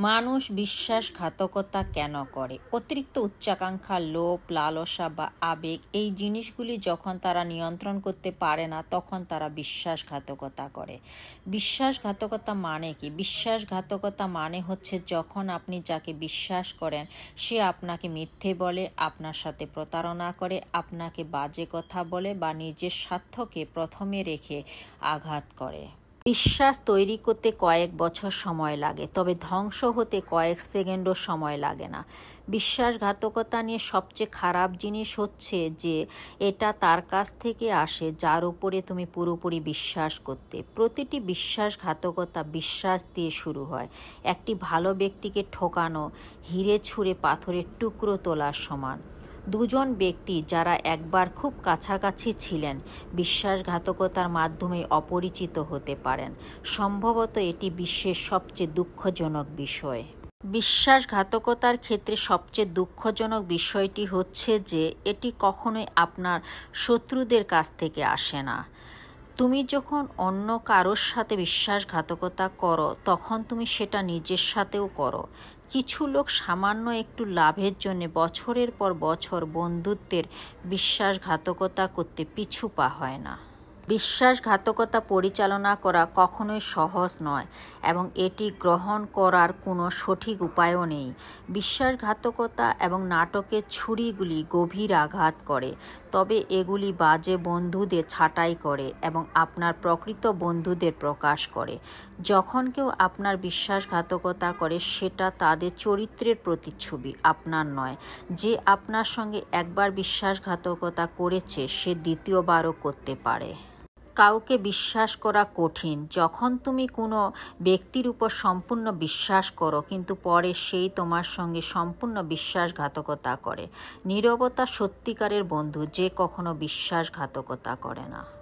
মানুষ বিশ্বাসঘাতকতা কেন করে? অতিরিক্ত উচ্চাকাঙ্ক্ষা, লোভ, লালসা বা আবেগ এই জিনিসগুলি যখন তারা নিয়ন্ত্রণ করতে পারে না তখন তারা বিশ্বাসঘাতকতা করে। বিশ্বাসঘাতকতা মানে কি? বিশ্বাসঘাতকতা মানে হচ্ছে যখন আপনি যাকে বিশ্বাস করেন সে আপনাকে মিথ্যে বলে, আপনার সাথে প্রতারণা করে, আপনাকে বাজে কথা বলে বা নিজের স্বার্থকে প্রথমে রেখে আঘাত করে। বিশ্বাস তৈরি করতে কয়েক বছর সময় লাগে, তবে ধ্বংস হতে কয়েক সেকেন্ডও সময় লাগে না। বিশ্বাসঘাতকতা নিয়ে সবচেয়ে খারাপ জিনিস হচ্ছে যে এটা তার কাছ থেকে আসে যার উপরে তুমি পুরোপুরি বিশ্বাস করতে। প্রতিটি বিশ্বাসঘাতকতা বিশ্বাস দিয়ে শুরু হয়। একটি ভালো ব্যক্তিকে ঠকানো হিরে ছুঁড়ে পাথরের টুকরো তোলার সমান। দুজন ব্যক্তি যারা একবার খুব কাছাকাছি ছিলেন বিশ্বাসঘাতকতার মাধ্যমে অপরিচিত হতে পারেন। সম্ভবত এটি বিশ্বের সবচেয়ে দুঃখজনক বিষয়। বিশ্বাসঘাতকতার ক্ষেত্রে সবচেয়ে দুঃখজনক বিষয়টি হচ্ছে যে এটি কখনোই আপনার শত্রুদের কাছ থেকে আসে না। তুমি যখন অন্য কারোর সাথে বিশ্বাসঘাতকতা করো তখন তুমি সেটা নিজের সাথেও করো। কিছু লোক সামান্য একটু লাভের জন্য বছরের পর বছর বন্ধুত্বের বিশ্বাসঘাতকতা করতে পিছু পা হয় না। বিশ্বাসঘাতকতা পরিচালনা করা কখনোই সহজ নয় এবং এটি গ্রহণ করার কোনো সঠিক উপায়ও নেই। বিশ্বাসঘাতকতা এবং নাটকের ছুরিগুলি গভীর আঘাত করে, তবে এগুলি বাজে বন্ধুদের ছাঁটাই করে এবং আপনার প্রকৃত বন্ধুদের প্রকাশ করে। যখন কেউ আপনার বিশ্বাসঘাতকতা করে সেটা তাদের চরিত্রের প্রতিচ্ছবি, আপনার নয়। যে আপনার সঙ্গে একবার বিশ্বাসঘাতকতা করেছে সে দ্বিতীয়বারও করতে পারে। কাউকে বিশ্বাস করা কঠিন যখন তুমি কোনো ব্যক্তির উপর সম্পূর্ণ বিশ্বাস করো কিন্তু পরে সেই তোমার সঙ্গে সম্পূর্ণ বিশ্বাসঘাতকতা করে। নীরবতা সত্যিকারের বন্ধু যে কখনো বিশ্বাসঘাতকতা করে না।